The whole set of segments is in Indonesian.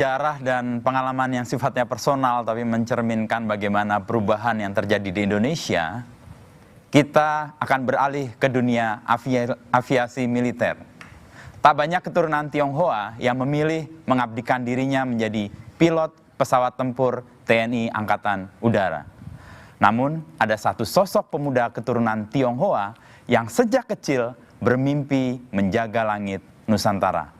Sejarah dan pengalaman yang sifatnya personal tapi mencerminkan bagaimana perubahan yang terjadi di Indonesia, kita akan beralih ke dunia aviasi militer. Tak banyak keturunan Tionghoa yang memilih mengabdikan dirinya menjadi pilot pesawat tempur TNI Angkatan Udara. Namun, ada satu sosok pemuda keturunan Tionghoa yang sejak kecil bermimpi menjaga langit Nusantara.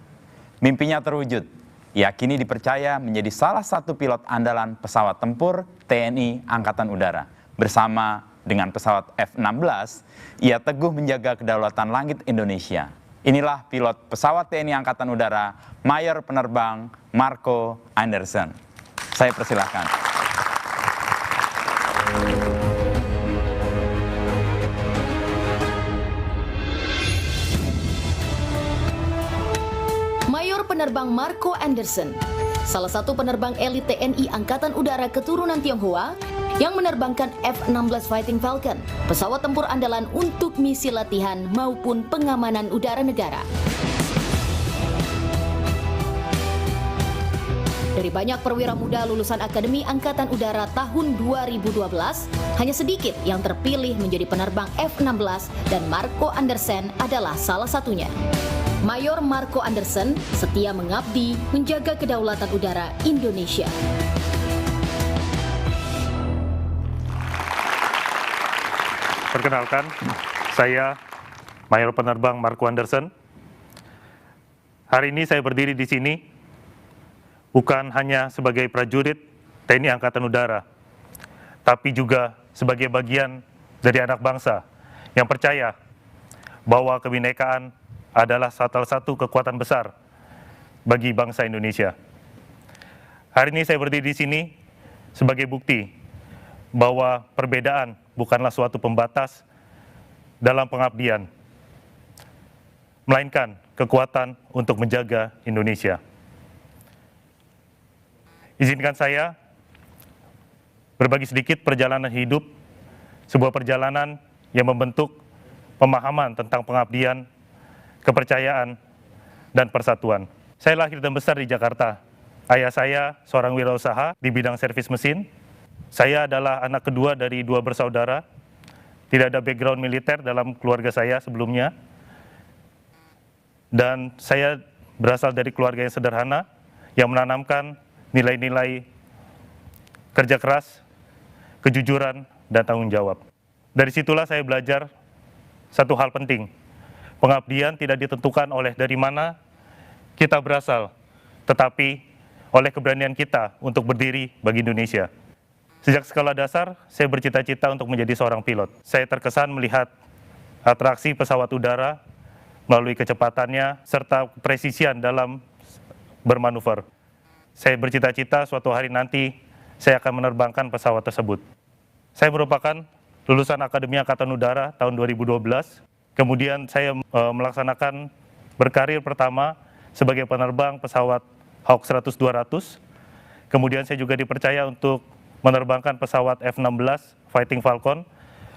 Mimpinya terwujud. Ia kini dipercaya menjadi salah satu pilot andalan pesawat tempur TNI Angkatan Udara. Bersama dengan pesawat F-16, ia teguh menjaga kedaulatan langit Indonesia. Inilah pilot pesawat TNI Angkatan Udara, Mayor Penerbang Marco Anderson. Saya persilahkan. Mayor Penerbang Marco Anderson, salah satu penerbang elit TNI Angkatan Udara keturunan Tionghoa yang menerbangkan F-16 Fighting Falcon, pesawat tempur andalan untuk misi latihan maupun pengamanan udara negara. Dari banyak perwira muda lulusan Akademi Angkatan Udara tahun 2012, hanya sedikit yang terpilih menjadi penerbang F-16 dan Marco Anderson adalah salah satunya. Mayor Marco Anderson setia mengabdi menjaga kedaulatan udara Indonesia. Perkenalkan, saya Mayor Penerbang Marco Anderson. Hari ini saya berdiri di sini bukan hanya sebagai prajurit TNI Angkatan Udara, tapi juga sebagai bagian dari anak bangsa yang percaya bahwa kebinekaan adalah salah satu kekuatan besar bagi bangsa Indonesia. Hari ini saya berdiri di sini sebagai bukti bahwa perbedaan bukanlah suatu pembatas dalam pengabdian, melainkan kekuatan untuk menjaga Indonesia. Izinkan saya berbagi sedikit perjalanan hidup, sebuah perjalanan yang membentuk pemahaman tentang pengabdian, kepercayaan, dan persatuan. Saya lahir dan besar di Jakarta. Ayah saya seorang wirausaha di bidang servis mesin. Saya adalah anak kedua dari 2 bersaudara. Tidak ada background militer dalam keluarga saya sebelumnya. Dan saya berasal dari keluarga yang sederhana, yang menanamkan nilai-nilai kerja keras, kejujuran, dan tanggung jawab. Dari situlah saya belajar satu hal penting. Pengabdian tidak ditentukan oleh dari mana kita berasal, tetapi oleh keberanian kita untuk berdiri bagi Indonesia. Sejak sekolah dasar, saya bercita-cita untuk menjadi seorang pilot. Saya terkesan melihat atraksi pesawat udara melalui kecepatannya serta presisian dalam bermanuver. Saya bercita-cita suatu hari nanti saya akan menerbangkan pesawat tersebut. Saya merupakan lulusan Akademi Angkatan Udara tahun 2012. Kemudian saya melaksanakan berkarir pertama sebagai penerbang pesawat Hawk 100-200. Kemudian saya juga dipercaya untuk menerbangkan pesawat F-16 Fighting Falcon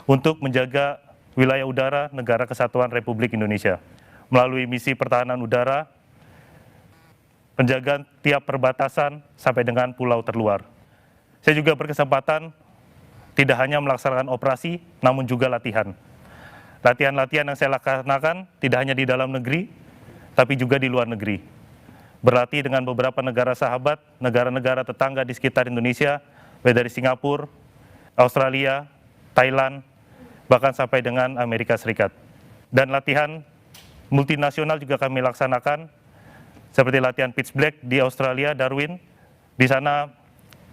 untuk menjaga wilayah udara Negara Kesatuan Republik Indonesia. Melalui misi pertahanan udara, penjagaan tiap perbatasan sampai dengan pulau terluar. Saya juga berkesempatan tidak hanya melaksanakan operasi, namun juga latihan. Latihan-latihan yang saya laksanakan tidak hanya di dalam negeri, tapi juga di luar negeri. Berlatih dengan beberapa negara sahabat, negara-negara tetangga di sekitar Indonesia, baik dari Singapura, Australia, Thailand, bahkan sampai dengan Amerika Serikat. Dan latihan multinasional juga kami laksanakan, seperti latihan pitch black di Australia, Darwin. Di sana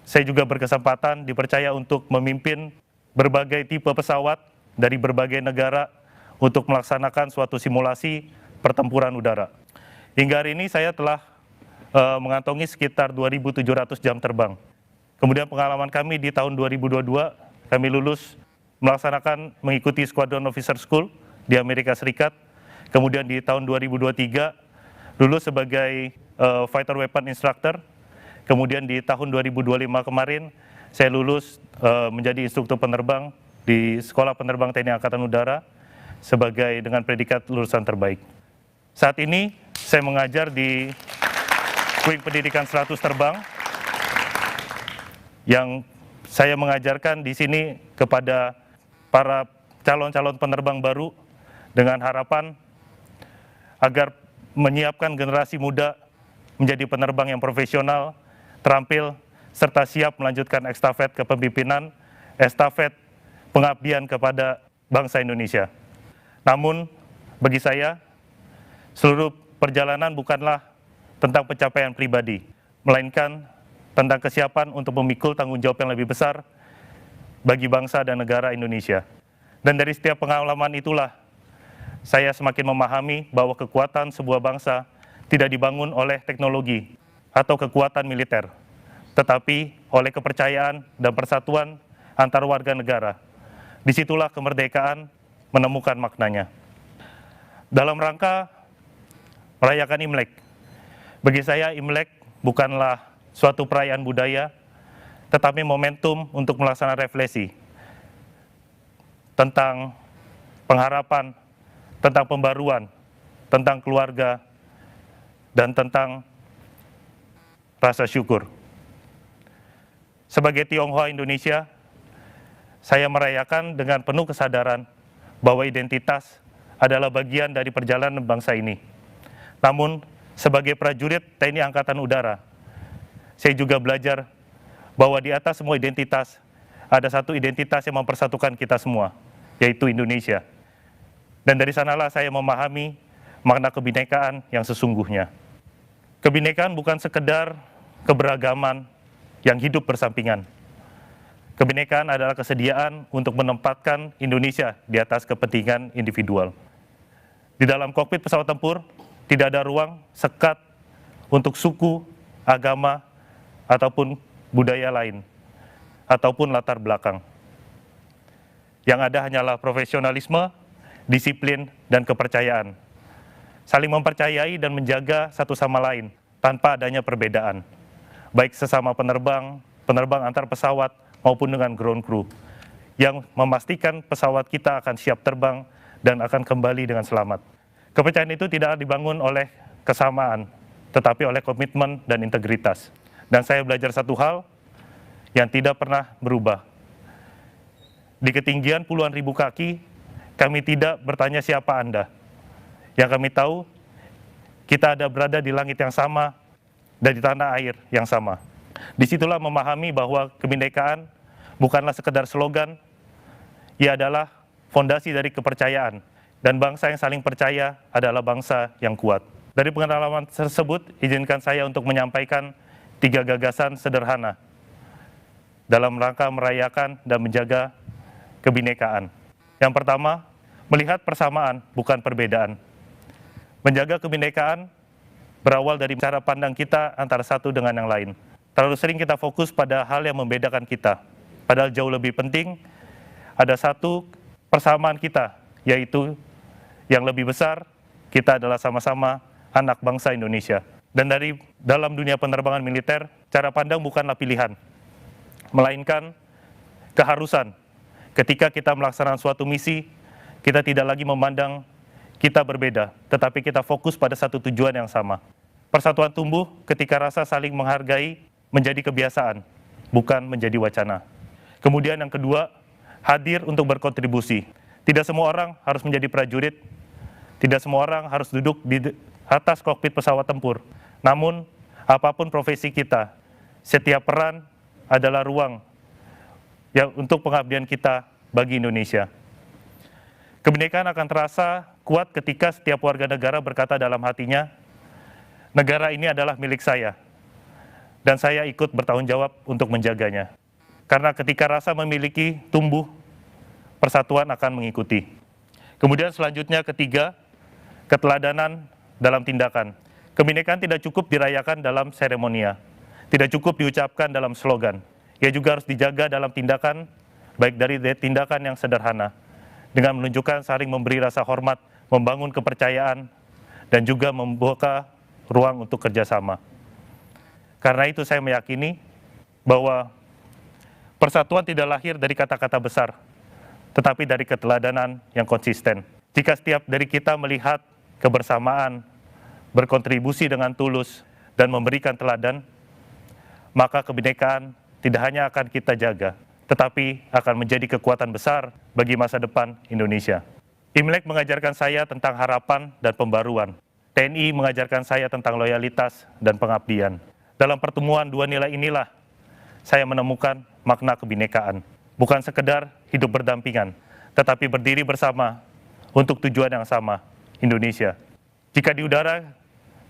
saya juga berkesempatan dipercaya untuk memimpin berbagai tipe pesawat dari berbagai negara untuk melaksanakan suatu simulasi pertempuran udara. Hingga hari ini saya telah mengantongi sekitar 2.700 jam terbang. Kemudian pengalaman kami di tahun 2022, kami lulus melaksanakan mengikuti Squadron Officer School di Amerika Serikat. Kemudian di tahun 2023 lulus sebagai Fighter Weapon Instructor. Kemudian di tahun 2025 kemarin saya lulus menjadi instruktur penerbang di Sekolah Penerbang TNI Angkatan Udara dengan predikat lulusan terbaik. Saat ini saya mengajar di Wing Pendidikan 100 Terbang yang saya mengajarkan di sini kepada para calon-calon penerbang baru dengan harapan agar menyiapkan generasi muda menjadi penerbang yang profesional, terampil, serta siap melanjutkan estafet kepemimpinan, estafet pengabdian kepada bangsa Indonesia. Namun, bagi saya, seluruh perjalanan bukanlah tentang pencapaian pribadi, melainkan tentang kesiapan untuk memikul tanggung jawab yang lebih besar bagi bangsa dan negara Indonesia. Dan dari setiap pengalaman itulah, saya semakin memahami bahwa kekuatan sebuah bangsa tidak dibangun oleh teknologi atau kekuatan militer, tetapi oleh kepercayaan dan persatuan antar warga negara. Disitulah kemerdekaan menemukan maknanya. Dalam rangka merayakan Imlek, bagi saya Imlek bukanlah suatu perayaan budaya, tetapi momentum untuk melaksanakan refleksi tentang pengharapan, tentang pembaruan, tentang keluarga, dan tentang rasa syukur. Sebagai Tionghoa Indonesia, saya merayakan dengan penuh kesadaran bahwa identitas adalah bagian dari perjalanan bangsa ini. Namun, sebagai prajurit TNI Angkatan Udara, saya juga belajar bahwa di atas semua identitas, ada satu identitas yang mempersatukan kita semua, yaitu Indonesia. Dan dari sanalah saya memahami makna kebinekaan yang sesungguhnya. Kebinekaan bukan sekedar keberagaman yang hidup bersampingan. Kebinekaan adalah kesediaan untuk menempatkan Indonesia di atas kepentingan individual. Di dalam kokpit pesawat tempur, tidak ada ruang sekat untuk suku, agama, ataupun budaya lain, ataupun latar belakang. Yang ada hanyalah profesionalisme, disiplin, dan kepercayaan. Saling mempercayai dan menjaga satu sama lain tanpa adanya perbedaan, baik sesama penerbang, penerbang antar pesawat, maupun dengan ground crew, yang memastikan pesawat kita akan siap terbang dan akan kembali dengan selamat. Kepercayaan itu tidak dibangun oleh kesamaan, tetapi oleh komitmen dan integritas. Dan saya belajar satu hal yang tidak pernah berubah. Di ketinggian puluhan ribu kaki, kami tidak bertanya siapa Anda. Yang kami tahu, kita ada berada di langit yang sama dan di tanah air yang sama. Disitulah memahami bahwa kebinekaan bukanlah sekedar slogan, ia adalah fondasi dari kepercayaan. Dan bangsa yang saling percaya adalah bangsa yang kuat. Dari pengalaman tersebut, izinkan saya untuk menyampaikan 3 gagasan sederhana dalam rangka merayakan dan menjaga kebinekaan. Yang pertama, melihat persamaan, bukan perbedaan. Menjaga kebinekaan berawal dari cara pandang kita antara satu dengan yang lain. Terlalu sering kita fokus pada hal yang membedakan kita. Padahal jauh lebih penting, ada satu persamaan kita, yaitu yang lebih besar, kita adalah sama-sama anak bangsa Indonesia. Dan dari dalam dunia penerbangan militer, cara pandang bukanlah pilihan, melainkan keharusan. Ketika kita melaksanakan suatu misi, kita tidak lagi memandang kita berbeda, tetapi kita fokus pada satu tujuan yang sama. Persatuan tumbuh ketika rasa saling menghargai menjadi kebiasaan, bukan menjadi wacana. Kemudian yang kedua, hadir untuk berkontribusi. Tidak semua orang harus menjadi prajurit, tidak semua orang harus duduk di atas kokpit pesawat tempur. Namun, apapun profesi kita, setiap peran adalah ruang yang untuk pengabdian kita bagi Indonesia. Kebinekaan akan terasa kuat ketika setiap warga negara berkata dalam hatinya, negara ini adalah milik saya, dan saya ikut bertanggung jawab untuk menjaganya. Karena ketika rasa memiliki tumbuh, persatuan akan mengikuti. Kemudian selanjutnya ketiga, keteladanan dalam tindakan. Kebinekaan tidak cukup dirayakan dalam seremonia, tidak cukup diucapkan dalam slogan. Ia juga harus dijaga dalam tindakan, baik dari tindakan yang sederhana, dengan menunjukkan saling memberi rasa hormat, membangun kepercayaan, dan juga membuka ruang untuk kerjasama. Karena itu saya meyakini bahwa persatuan tidak lahir dari kata-kata besar, tetapi dari keteladanan yang konsisten. Jika setiap dari kita melihat kebersamaan, berkontribusi dengan tulus, dan memberikan teladan, maka kebinekaan tidak hanya akan kita jaga, tetapi akan menjadi kekuatan besar bagi masa depan Indonesia. Imlek mengajarkan saya tentang harapan dan pembaruan. TNI mengajarkan saya tentang loyalitas dan pengabdian. Dalam pertemuan dua nilai inilah, saya menemukan makna kebinekaan. Bukan sekedar hidup berdampingan, tetapi berdiri bersama untuk tujuan yang sama, Indonesia. Jika di udara,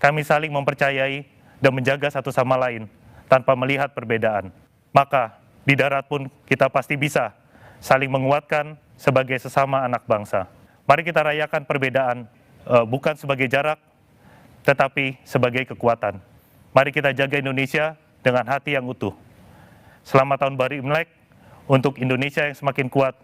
kami saling mempercayai dan menjaga satu sama lain tanpa melihat perbedaan. Maka di darat pun kita pasti bisa saling menguatkan sebagai sesama anak bangsa. Mari kita rayakan perbedaan bukan sebagai jarak, tetapi sebagai kekuatan. Mari kita jaga Indonesia dengan hati yang utuh. Selamat Tahun Baru Imlek untuk Indonesia yang semakin kuat